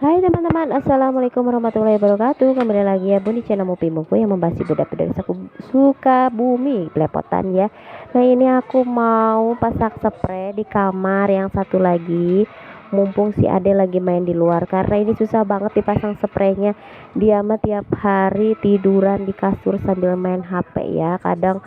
Hai teman-teman, assalamualaikum warahmatullahi wabarakatuh. Kembali lagi ya Bun di channel Mupi Mupu yang membahas budak-budak suka bumi belepotan ya. Nah ini aku mau pasang spray di kamar yang satu lagi. Mumpung si Ade lagi main di luar, karena ini susah banget dipasang spraynya. Dia mah tiap hari tiduran di kasur sambil main HP ya. Kadang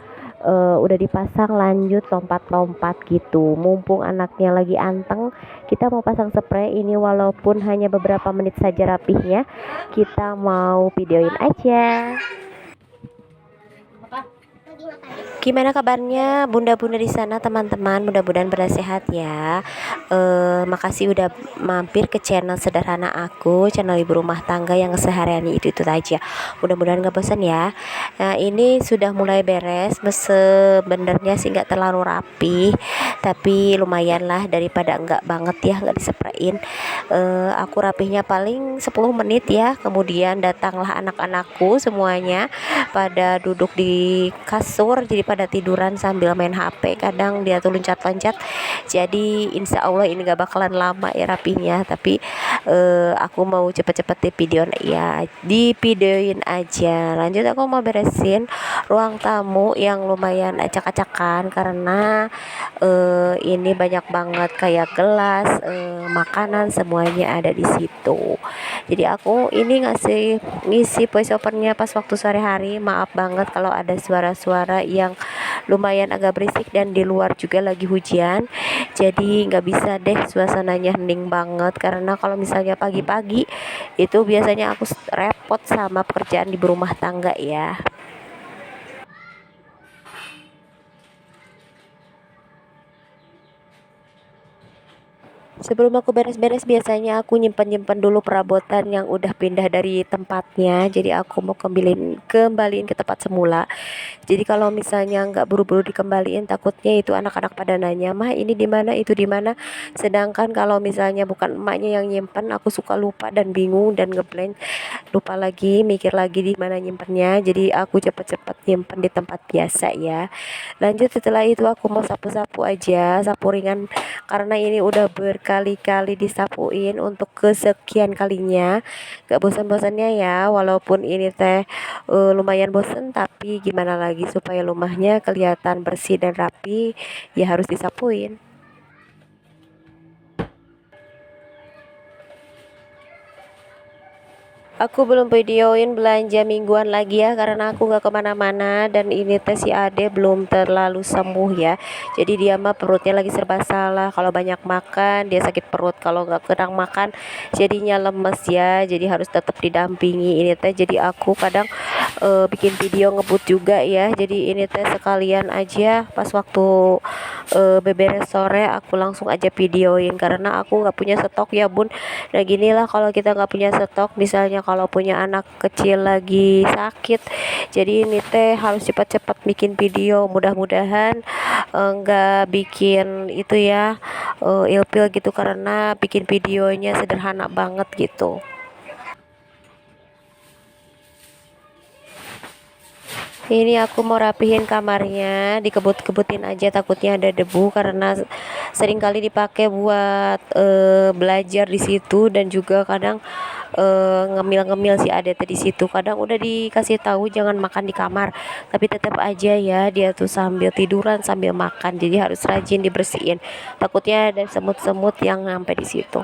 udah dipasang lanjut lompat-lompat gitu. Mumpung anaknya lagi anteng, kita mau pasang spray ini walaupun hanya beberapa menit saja rapihnya. Kita mau videoin aja. Gimana kabarnya bunda-bunda di sana teman-teman? Mudah-mudahan pada sehat ya. Makasih udah mampir ke channel sederhana aku, channel ibu rumah tangga yang kesehariannya itu aja. Mudah-mudahan gak bosan ya. Nah ini sudah mulai beres. Sebenarnya sih nggak terlalu rapi, tapi lumayan lah daripada enggak banget ya nggak diseprain. Aku rapihnya paling 10 menit ya. Kemudian datanglah anak-anakku semuanya pada duduk di kasur, jadi pada tiduran sambil main HP. Kadang dia tuh loncat-loncat, jadi insya Allah ini gak bakalan lama ya rapinya. Tapi aku mau cepet-cepet di videoin aja. Lanjut aku mau beresin ruang tamu yang lumayan acak-acakan, karena ini banyak banget kayak gelas, makanan semuanya ada di situ. Jadi aku ini ngisi voice overnya pas waktu sore hari. Maaf banget kalau ada suara-suara yang lumayan agak berisik, dan di luar juga lagi hujan, jadi nggak bisa deh suasananya hening banget. Karena kalau misalnya pagi-pagi itu biasanya aku repot sama pekerjaan di rumah tangga ya. Sebelum aku beres-beres, biasanya aku nyimpen dulu perabotan yang udah pindah dari tempatnya. Jadi aku mau kembaliin ke tempat semula. Jadi kalau misalnya nggak buru-buru dikembaliin, takutnya itu anak-anak pada nanya, mah ini di mana, itu di mana. Sedangkan kalau misalnya bukan emaknya yang nyimpen, aku suka lupa dan bingung dan ngeblank, lupa lagi, mikir lagi di mana nyimpennya. Jadi aku cepet-cepet nyimpen di tempat biasa ya. Lanjut setelah itu aku mau sapu-sapu aja, sapu ringan, karena ini udah berkali-kali disapuin untuk kesekian kalinya. Gak bosan-bosannya ya, walaupun ini teh lumayan bosan, tapi gimana lagi, supaya rumahnya kelihatan bersih dan rapi ya harus disapuin. Aku belum videoin belanja mingguan lagi ya, karena aku gak kemana-mana. Dan ini teh si Ade belum terlalu sembuh ya. Jadi dia mah perutnya lagi serba salah. Kalau banyak makan dia sakit perut, kalau gak kurang makan jadinya lemes ya. Jadi harus tetap didampingi ini teh. Jadi aku kadang bikin video ngebut juga ya. Jadi ini teh sekalian aja pas waktu beberes sore aku langsung aja videoin, karena aku nggak punya stok ya bun. Nah gini lah, kalau kita nggak punya stok, misalnya kalau punya anak kecil lagi sakit, jadi ini teh harus cepat-cepat bikin video. Mudah-mudahan nggak bikin itu ya, ilfil gitu, karena bikin videonya sederhana banget gitu. Ini aku mau rapihin kamarnya, dikebut-kebutin aja, takutnya ada debu, karena sering kali dipakai buat belajar di situ. Dan juga kadang ngemil-ngemil si adet di situ. Kadang udah dikasih tahu jangan makan di kamar, tapi tetap aja ya dia tuh sambil tiduran sambil makan. Jadi harus rajin dibersihin, takutnya ada semut-semut yang sampai di situ.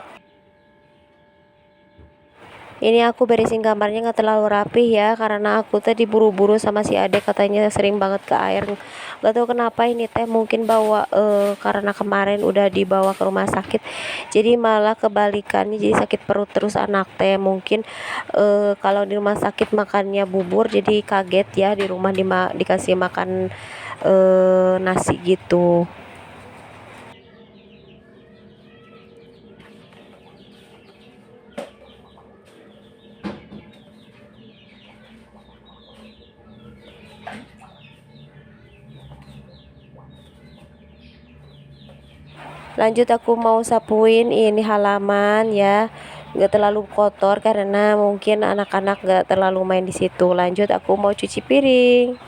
Ini aku beresin kamarnya nggak terlalu rapih ya, karena aku tadi buru-buru sama si adek, katanya sering banget ke air. Gak tahu kenapa ini teh, mungkin bawa karena kemarin udah dibawa ke rumah sakit, jadi malah kebalikannya, jadi sakit perut terus anak teh. Mungkin kalau di rumah sakit makannya bubur, jadi kaget ya, di rumah dikasih makan nasi gitu. Lanjut aku mau sapuin ini halaman ya, nggak terlalu kotor karena mungkin anak-anak nggak terlalu main di situ. Lanjut aku mau cuci piring.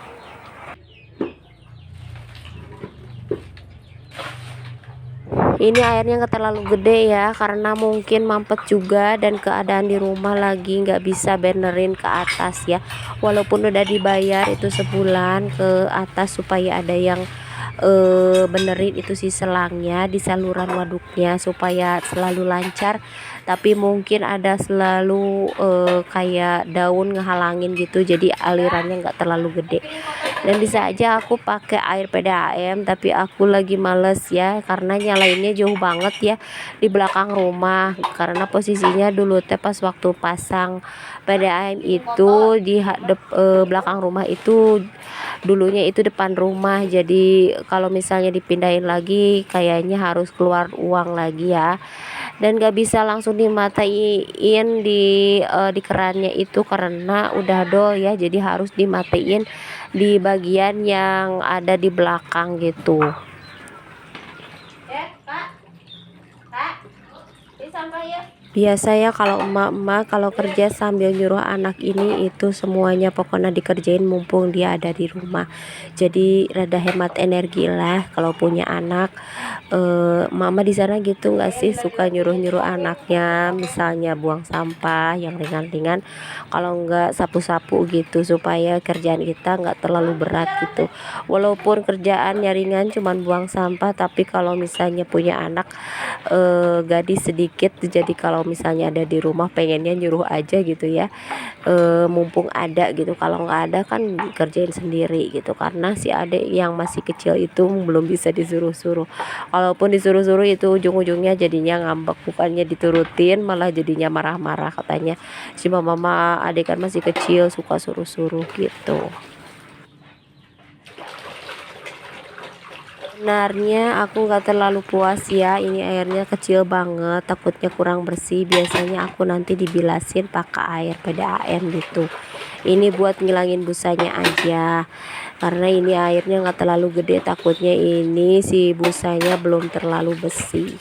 Ini airnya nggak terlalu gede ya, karena mungkin mampet juga dan keadaan di rumah lagi nggak bisa benerin ke atas ya. Walaupun udah dibayar itu sebulan ke atas supaya ada yang benerin itu si selangnya di saluran waduknya supaya selalu lancar, tapi mungkin ada selalu kayak daun ngehalangin gitu, jadi alirannya nggak terlalu gede. Dan bisa aja aku pakai air PDAM, tapi aku lagi males ya karena nyalainnya jauh banget ya di belakang rumah, karena posisinya dulu teh pas waktu pasang PDAM itu di belakang rumah itu dulunya itu depan rumah, jadi kalau misalnya dipindahin lagi kayaknya harus keluar uang lagi ya, dan gak bisa langsung dimatiin di kerannya itu karena udah dol ya, jadi harus dimatiin di bagian yang ada di belakang gitu. Biasa ya kalau emak-emak kalau kerja sambil nyuruh anak ini itu semuanya pokoknya dikerjain mumpung dia ada di rumah. Jadi rada hemat energi lah kalau punya anak. Mama di sana gitu nggak sih, suka nyuruh-nyuruh anaknya misalnya buang sampah yang ringan-ringan, kalau nggak sapu-sapu gitu supaya kerjaan kita nggak terlalu berat gitu. Walaupun kerjaannya ringan cuman buang sampah, tapi kalau misalnya punya anak gadis sedikit, jadi kalau misalnya ada di rumah pengennya nyuruh aja gitu ya, mumpung ada gitu, kalau nggak ada kan kerjain sendiri gitu, karena si adik yang masih kecil itu belum bisa disuruh-suruh. Kalaupun disuruh-suruh itu ujung-ujungnya jadinya ngambek, bukannya diturutin malah jadinya marah-marah, katanya si mama adik kan masih kecil suka suruh-suruh gitu. Sebenarnya aku nggak terlalu puas ya, ini airnya kecil banget, takutnya kurang bersih. Biasanya aku nanti dibilasin pakai air PDAM gitu. Ini buat ngilangin busanya aja, karena ini airnya nggak terlalu gede, takutnya ini si busanya belum terlalu bersih.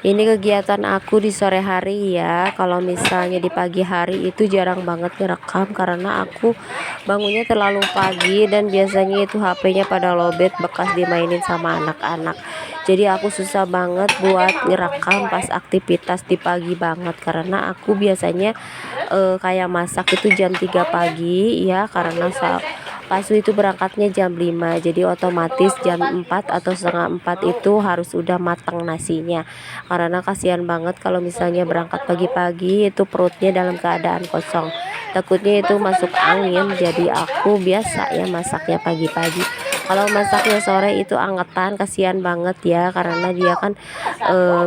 Ini kegiatan aku di sore hari ya. Kalau misalnya di pagi hari itu jarang banget ngerekam karena aku bangunnya terlalu pagi dan biasanya itu HP-nya pada lowbat bekas dimainin sama anak-anak. Jadi aku susah banget buat ngerekam pas aktivitas di pagi banget, karena aku biasanya kayak masak itu jam 3 pagi ya, karena Pasu itu berangkatnya jam 5, jadi otomatis jam 4 atau setengah 4 itu harus udah matang nasinya, karena kasihan banget kalau misalnya berangkat pagi-pagi itu perutnya dalam keadaan kosong, takutnya itu masuk angin. Jadi aku biasa ya masaknya pagi-pagi. Kalau masaknya sore itu angetan, kasihan banget ya, karena dia kan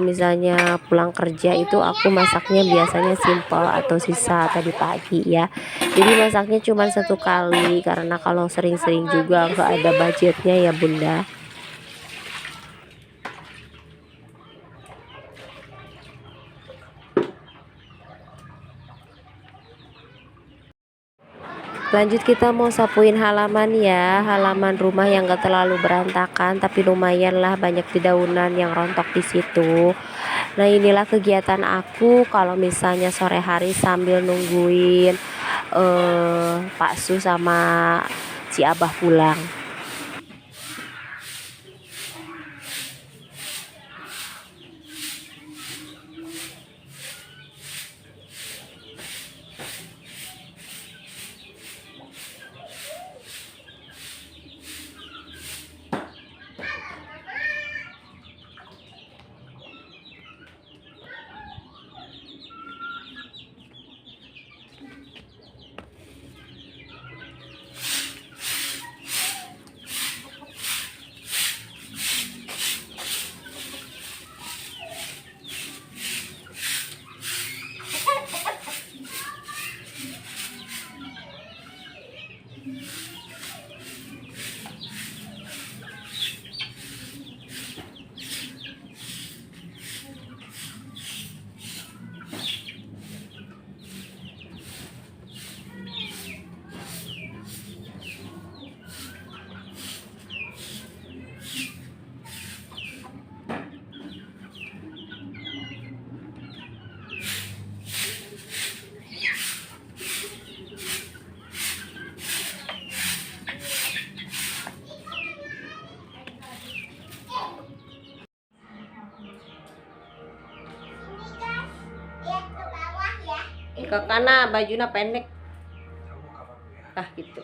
misalnya pulang kerja itu aku masaknya biasanya simple atau sisa tadi pagi ya, jadi masaknya cuma 1 kali, karena kalau sering-sering juga nggak ada budgetnya ya bunda. Lanjut kita mau sapuin halaman ya, halaman rumah yang gak terlalu berantakan tapi lumayan lah banyak dedaunan yang rontok di situ. Nah inilah kegiatan aku kalau misalnya sore hari sambil nungguin Pak Su sama si Abah pulang. ke kana bajunya pendek gitu.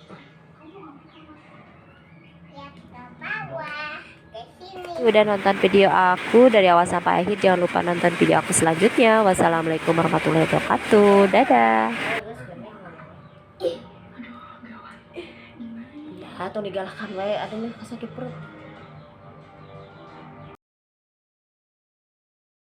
Udah nonton video aku dari awal sampai akhir, jangan lupa nonton video aku selanjutnya. Wassalamualaikum warahmatullahi wabarakatuh. Dadah. Atau digalakan wae, aduh sakit perut.